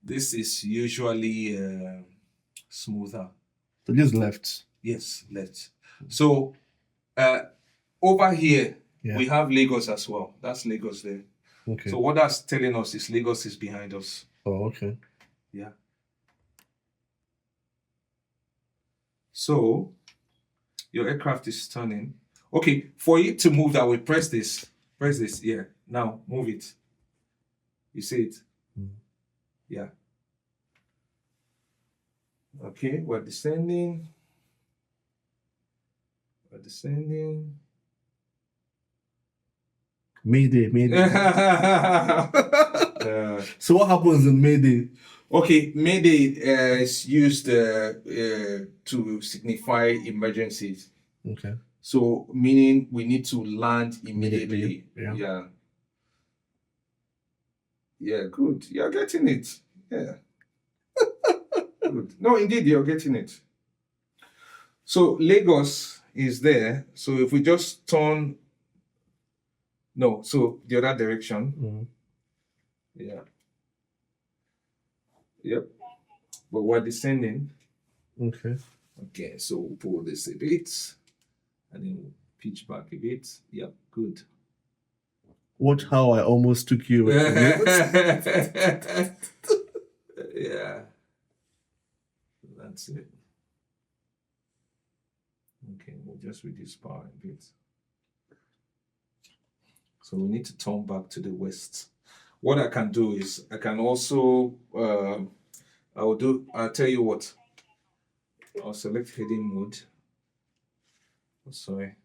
is usually smoother. So just left. Yes, left. So over here, we have Lagos as well. That's Lagos there. Okay. So what that's telling us is Lagos is behind us. Oh, okay. Yeah. So your aircraft is turning. Okay, for it to move that way, press this. Press this. Yeah. Now move it. You see it? Yeah. Okay, we're descending. We're descending. Mayday. So what happens in Mayday? Okay, Mayday is used to signify emergencies. Okay. So meaning we need to land immediately. Yeah. Yeah, good. You're getting it. Yeah. Good. No, indeed, you're getting it. So Lagos is there. So if we just turn, so the other direction. Yeah. Yep. But we're descending. Okay. Okay, so we'll pull this a bit and then we'll pitch back a bit. Yep, good. Watch how I almost took you away from it. Yeah. That's it. Okay, we'll just reduce power a bit. So we need to turn back to the west. What I can do is I can also I'll tell you what. I'll select heading mode. Oh, sorry.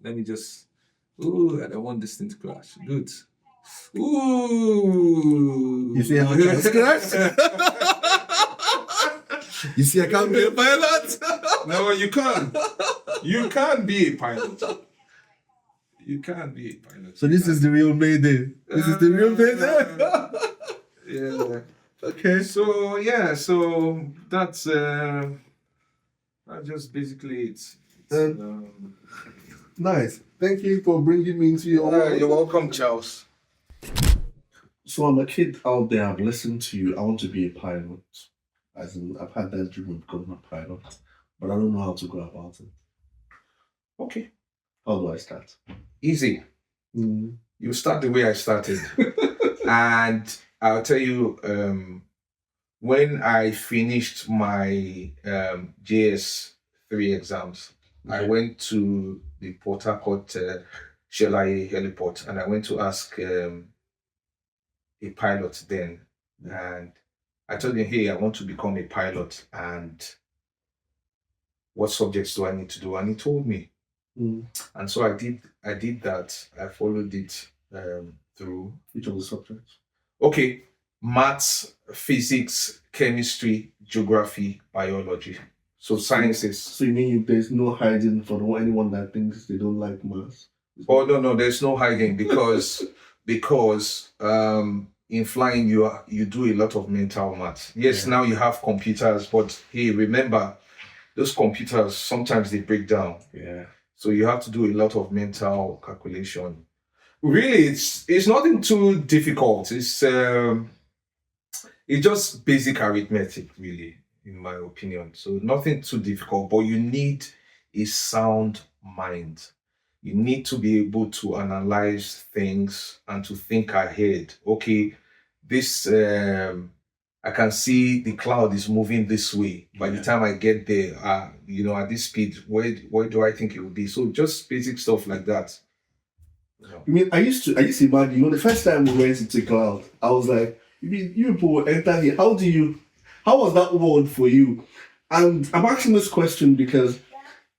Let me just I don't want this thing to crash. Good. Ooh. You see how I can scratch? You see I can't be a pilot? No, you can't. You can't be a pilot. You can't be a pilot. So this is the real Mayday. This is the real Mayday. Yeah. Okay. So that's just basically it. Nice. Thank you for bringing me into your world. You're welcome, Charles. So I'm a kid out there. I've listened to you. I want to be a pilot. As in, I've had that dream of becoming a pilot, but I don't know how to go about it. Okay. How do I start? Easy. You start the way I started. And I'll tell you, when I finished my JS3 exams, I went to the Port Harcourt Shelai heliport and I went to ask a pilot then. And I told him, hey, I want to become a pilot and what subjects do I need to do? And he told me. And so I did that. I followed it through. Which of the subjects? Okay, maths, physics, chemistry, geography, biology. So sciences. So you mean there's no hiding for anyone that thinks they don't like maths? Oh no, there's no hiding because in flying you do a lot of mental maths. Yes, now you have computers, but hey, remember those computers sometimes they break down. Yeah. So you have to do a lot of mental calculation. Really, it's nothing too difficult. It's just basic arithmetic, really, in my opinion. So nothing too difficult, but you need a sound mind. You need to be able to analyze things and to think ahead. Okay, this I can see the cloud is moving this way. By the time I get there, at this speed, where do I think it will be? So just basic stuff like that. I mean, I used to imagine, the first time we went into cloud, I was like, you mean you people will enter here? How was that world for you? And I'm asking this question because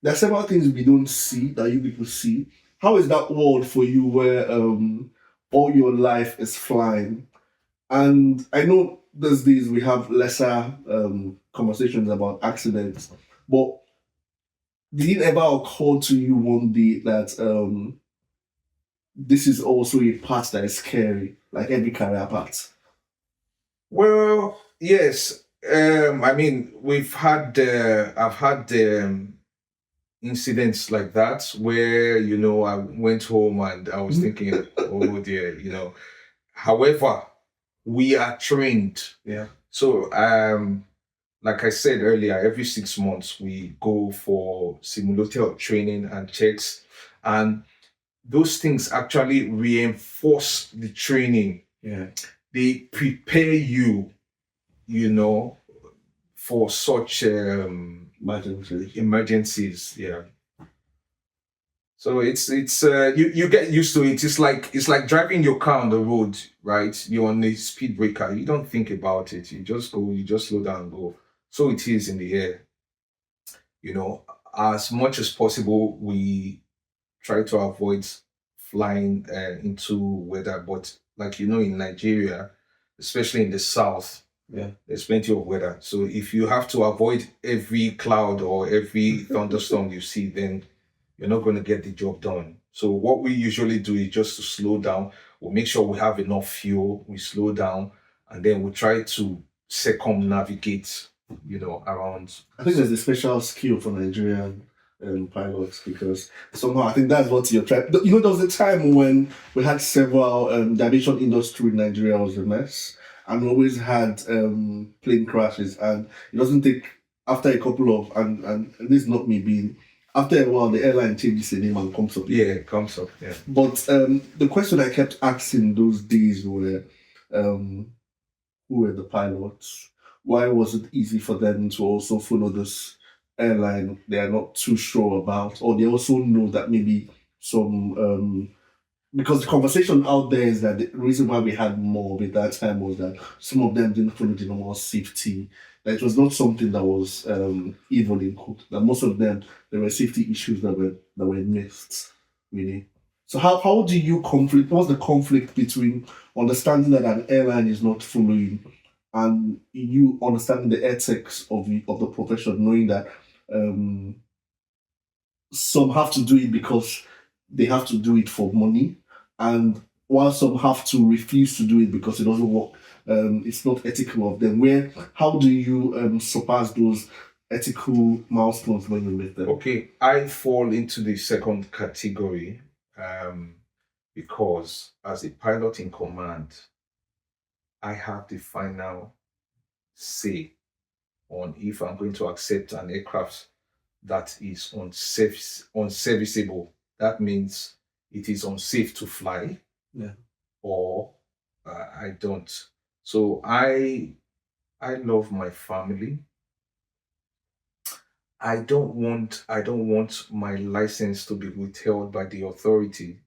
there are several things we don't see that you people see. How is that world for you where all your life is flying? And I know these days we have lesser conversations about accidents, but did it ever occur to you one day that this is also a part that is scary, like every career path? Well, yes. I mean, I've had incidents like that where, I went home and I was thinking, oh dear, However, we are trained. Yeah. So, like I said earlier, every 6 months we go for simulator training and checks, and those things actually reinforce the training. Yeah. They prepare you, for such emergencies. Yeah. So it's you get used to it. It's like driving your car on the road, right? You're on a speed breaker. You don't think about it. You just go. You just slow down and go. So it is in the air. As much as possible, we try to avoid flying into weather. But like in Nigeria, especially in the south, there's plenty of weather. So if you have to avoid every cloud or every thunderstorm you see, then you're not going to get the job done. So what we usually do is just to slow down. We'll make sure we have enough fuel. We slow down, and then we try to circumnavigate, around. I think there's a special skill for Nigerian pilots, because somehow I think that's what you're trying. There was a time when we had several, the aviation industry in Nigeria was a mess, and we always had plane crashes, and it doesn't take, after a couple of, and this is not me being, after a while the airline changes the name and comes up. Yeah, it comes up, yeah. But the question I kept asking those days were, who were the pilots? Why was it easy for them to also follow this airline they are not too sure about, or they also know that maybe some because the conversation out there is that the reason why we had more at that time was that some of them didn't follow the normal safety. That it was not something that was evil in quote. That most of them, there were safety issues that were missed, really. So how do you conflict? What's the conflict between understanding that an airline is not following and you understanding the ethics of the profession, knowing that some have to do it because they have to do it for money, and while some have to refuse to do it because it doesn't work, it's not ethical of them. How do you surpass those ethical milestones when you meet them? Okay, I fall into the second category because as a pilot in command, I have the final say on if I'm going to accept an aircraft that is unserviceable. That means it is unsafe to fly, or I don't. So I love my family. I don't want my license to be withheld by the authority,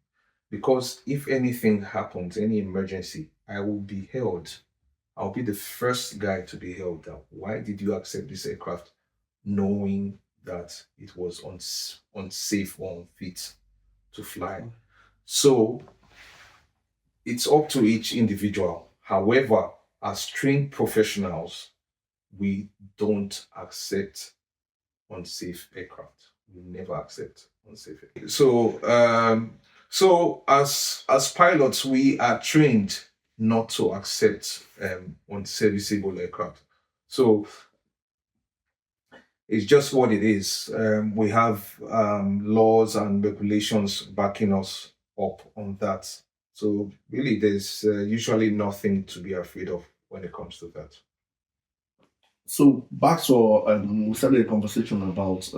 because if anything happens, any emergency, I will be held. I'll be the first guy to be held down. Why did you accept this aircraft knowing that it was unsafe or unfit to fly? So it's up to each individual. However, as trained professionals, we don't accept unsafe aircraft. We never accept unsafe aircraft. So as pilots, we are trained not to accept unserviceable aircraft. So it's just what it is. We have laws and regulations backing us up on that. So really, there's usually nothing to be afraid of when it comes to that. So back to we started a conversation about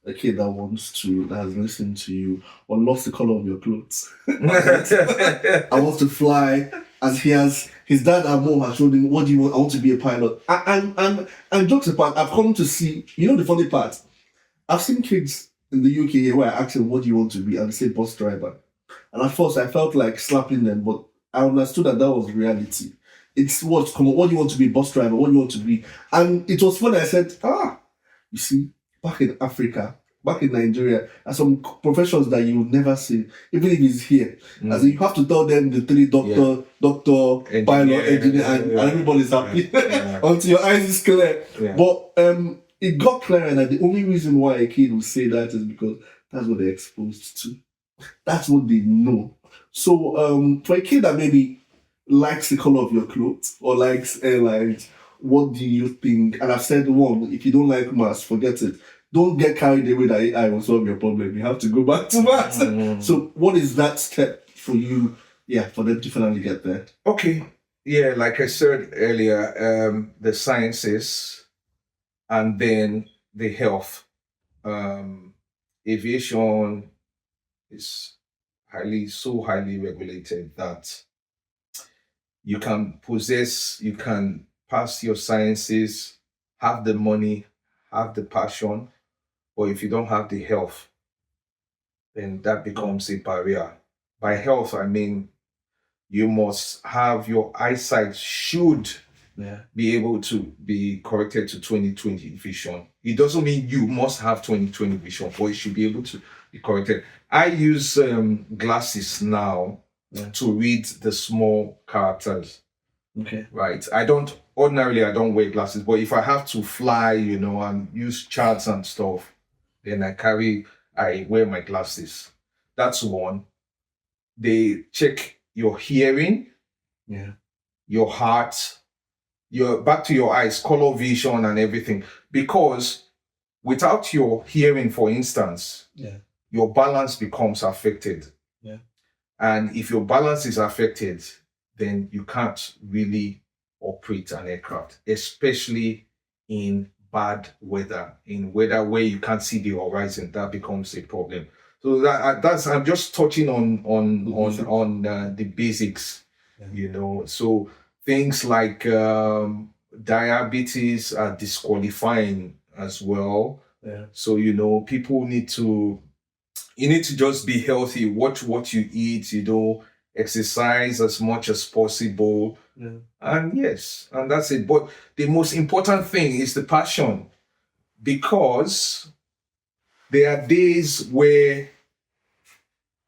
a kid that has listened to you or lost the color of your clothes. I want to fly, as his dad and mom has told him, what do you want? I want to be a pilot. And jokes apart, I've come to see, the funny part, I've seen kids in the UK here where I ask them, what do you want to be? And they say bus driver. And at first I felt like slapping them, but I understood that was reality. It's what's common. What do you want to be? Bus driver. What do you want to be? And it was funny. I said, you see, back in Africa, back in Nigeria, are some professions that you would never see, even if it's here. As in, you have to tell them the three doctor, pilot, engineer, and everybody's happy until your eyes is clear. Yeah. But it got clearer that the only reason why a kid will say that is because that's what they're exposed to. That's what they know. So for a kid that maybe likes the color of your clothes or likes airlines, what do you think? And I've said, one, if you don't like maths, forget it. Don't get carried away that AI will solve your problem. You have to go back to maths. So what is that step for you, for them to finally get there? Okay. Yeah, like I said earlier, the sciences and then the health. Aviation is so highly regulated that you can pass your sciences, have the money, have the passion, or if you don't have the health, then that becomes a barrier. By health, I mean you must have your eyesight should be able to be corrected to 20/20 vision. It doesn't mean you must have 20/20 vision, but it should be able to be corrected. I use glasses now to read the small characters. Okay. Right. I don't wear glasses, but if I have to fly, and use charts and stuff, then I wear my glasses. That's one. They check your hearing, your heart, back to your eyes, color vision and everything. Because without your hearing, for instance, your balance becomes affected. Yeah. And if your balance is affected, then you can't really operate an aircraft, especially in bad weather, in weather where you can't see the horizon. That becomes a problem. So I'm just touching on the basics, So things like diabetes are disqualifying as well. Yeah. So people need to just be healthy, watch what you eat, exercise as much as possible. Yeah. And that's it. But the most important thing is the passion, because there are days where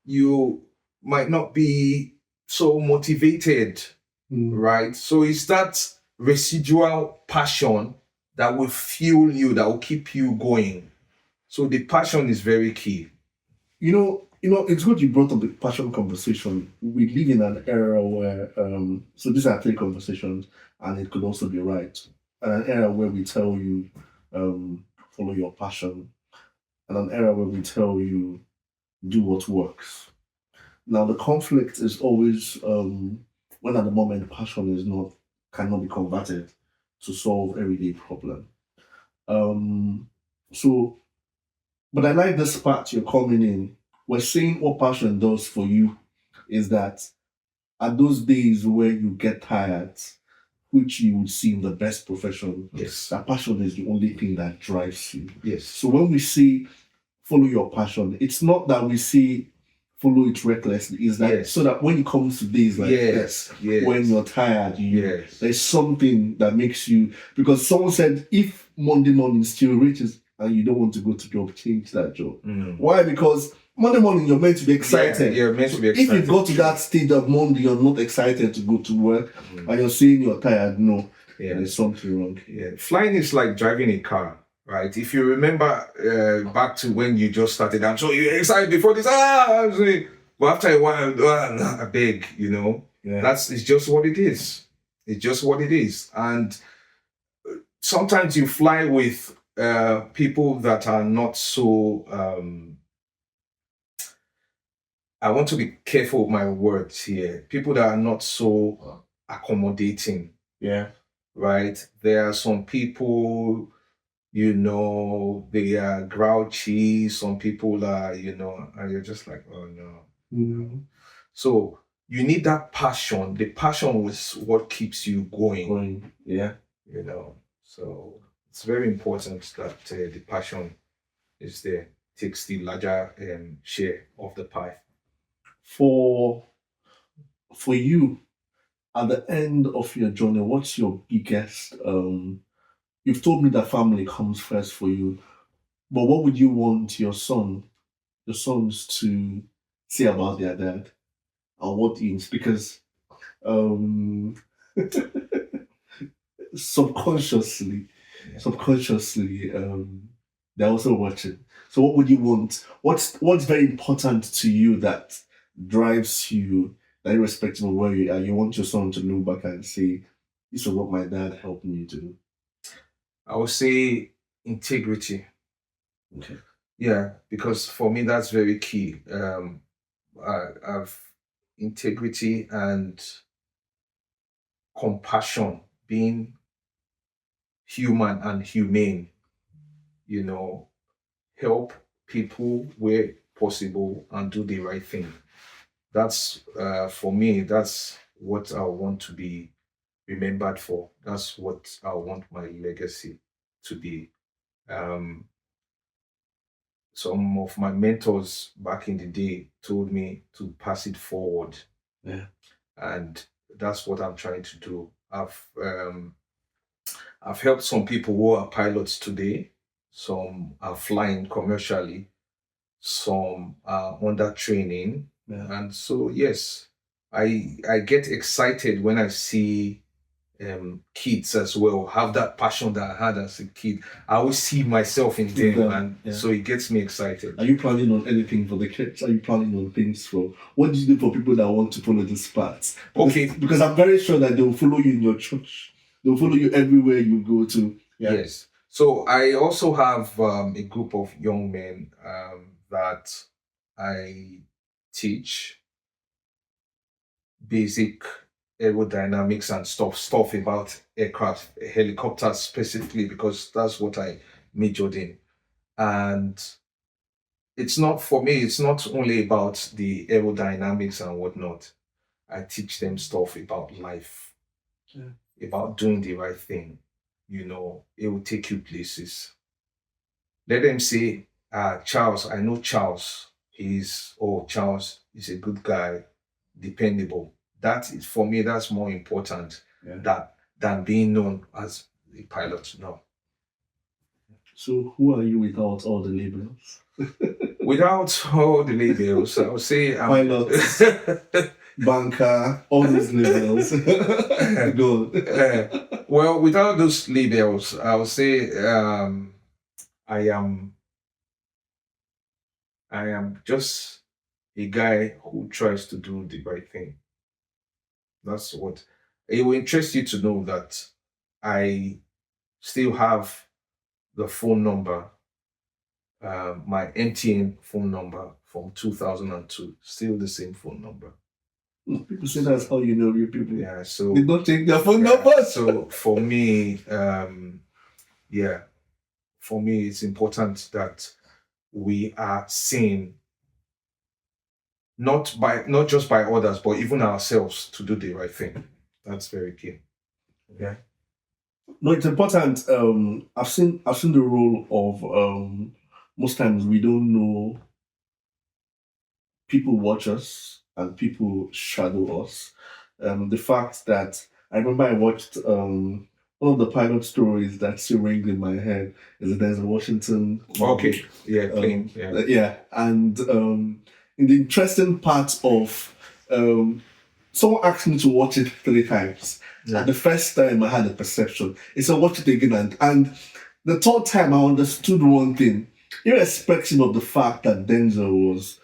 you might not be so motivated, right? So it's that residual passion that will fuel you, that will keep you going. So the passion is very key. It's good you brought up the passion conversation. We live in an era where, so these are 3 conversations, and it could also be right. And an era where we tell you, follow your passion, and an era where we tell you, do what works. Now, the conflict is always when at the moment passion cannot be converted to solve everyday problem. But I like this part you're coming in. We're saying what passion does for you is that at those days where you get tired, which you would see in the best profession, that passion is the only thing that drives you. Yes. So when we say follow your passion, it's not that we say follow it recklessly. It's that so that when it comes to days like this, when you're tired, there's something that makes you, because someone said if Monday morning still reaches and you don't want to go to job, change that job. Why? Because Monday morning you're meant to be excited. You're meant to be excited. If you go to that state of Monday, you're not excited to go to work, and you're saying you're tired, there's something wrong. Yeah. Flying is like driving a car, right? If you remember back to when you just started, I'm sure you're excited before this, but after a while, I beg, it's just what it is. It's just what it is. And sometimes you fly with people that are not so, I want to be careful with my words here. People that are not so accommodating. Yeah. Right? There are some people You know, they are grouchy. Some people are, and you're just like, oh no. Mm. So you need that passion. The passion is what keeps you going. Yeah. So it's very important that the passion is there, takes the larger share of the pie. For you, at the end of your journey, what's your biggest? You've told me that family comes first for you, but what would you want your sons to say about their dad, and what is because um subconsciously, they're also watching. So what would you want? What's very important to you that drives you, that irrespective of where you are, you want your son to look back and say, this is what my dad helped me do. I would say integrity. Okay. Yeah, because for me that's very key. I've integrity and compassion, being human and humane. Help people where possible and do the right thing. That's for me. That's what I want to be remembered for. That's what I want my legacy to be. Um, some of my mentors back in the day told me to pass it forward. Yeah. And that's what I'm trying to do. I've helped some people who are pilots today. Some are flying commercially. Some are under training. Yeah. And so yes, I get excited when I see kids as well have that passion that I had as a kid. I always see myself in them, so it gets me excited. Are you planning on anything for the kids? Are you planning on things for what do you do for people that want to follow this path? Because I'm very sure that they will follow you in your church. They'll follow you everywhere you go to. Yeah. Yes. So I also have a group of young men that I teach basic aerodynamics and stuff about aircraft, helicopters specifically, because that's what I majored in. And it's not only about the aerodynamics and whatnot. I teach them stuff about life, about doing the right thing. It will take you places. Let them say, Charles, I know Charles. Charles is a good guy, dependable. That is, for me, that's more important than being known as a pilot. No. So who are you without all the labels? Without all the labels, I would say pilots, banker, all those labels. Good. Well, without those labels, I would say I am just a guy who tries to do the right thing. That's what it will interest you to know, that I still have the phone number, my MTN phone number from 2002, still the same phone number. People say that's how you know real people. Yeah, so they don't take their phone numbers. So for me, for me, it's important that we are seen, not just by others, but even ourselves, to do the right thing. That's very key. Yeah. No, it's important. I've seen the role of most times we don't know, people watch us and people shadow us. The fact that I remember I watched one of the pilot stories that still rings in my head is that there's a Washington. Okay. Yeah. Plane. Yeah. And in the interesting part of someone asked me to watch it 3 times. Yeah. And the first time I had a perception. It's a watch it again, and the 3rd time I understood one thing, irrespective of the fact that Denzel was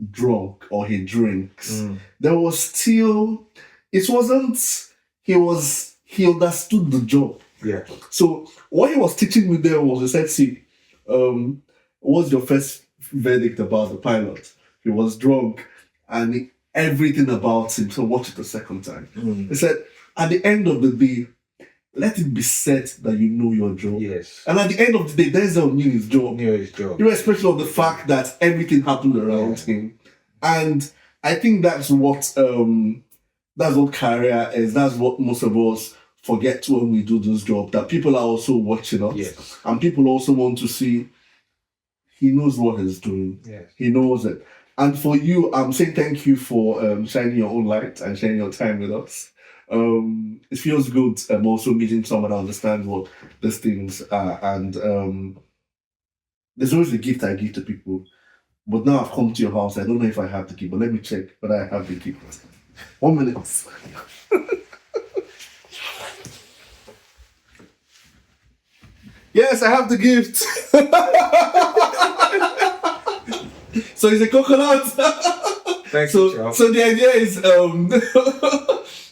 drunk or he drinks, there was still, it wasn't, he understood the job. Yeah. So what he was teaching me there was, he said, see, what's your first verdict about the pilot? He was drunk and everything about him, so watch it the second time. He said, at the end of the day, let it be said that you know your job. Yes. And at the end of the day, Denzel knew his job. Knew his job. Irrespective of the fact that everything happened around him. And I think that's what career is. That's what most of us forget when we do this job, that people are also watching us. Yes. And people also want to see he knows what he's doing. Yes. He knows it. And for you, I'm saying thank you for shining your own light and sharing your time with us. It feels good also meeting someone that understands what these things are. And there's always a gift I give to people. But now I've come to your house. I don't know if I have the gift, but let me check whether I have the gift. 1 minute. Yes, I have the gift. So it's a coconut. Thank you, Charles. So the idea is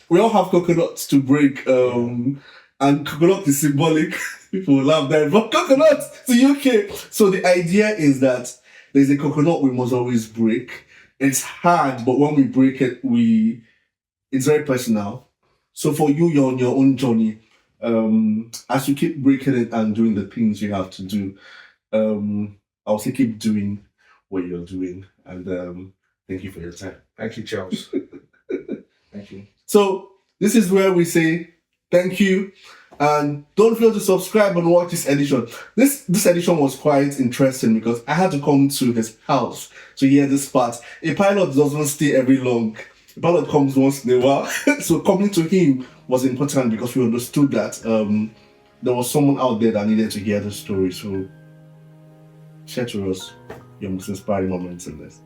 we all have coconuts to break, and coconut is symbolic. People will laugh there, but coconut to UK. So the idea is that there's a coconut we must always break. It's hard, but when we break it, it's very personal. So for you, you're on your own journey. As you keep breaking it and doing the things you have to do, I'll say keep doing what you're doing. And thank you for your time. Thank you, Charles. Thank you. So this is where we say thank you. And don't fail to subscribe and watch this edition. This edition was quite interesting because I had to come to his house to hear this part. A pilot doesn't stay very long. A pilot comes once in a while. So coming to him was important because we understood that there was someone out there that needed to hear the story. So share to us your most inspiring moments in this.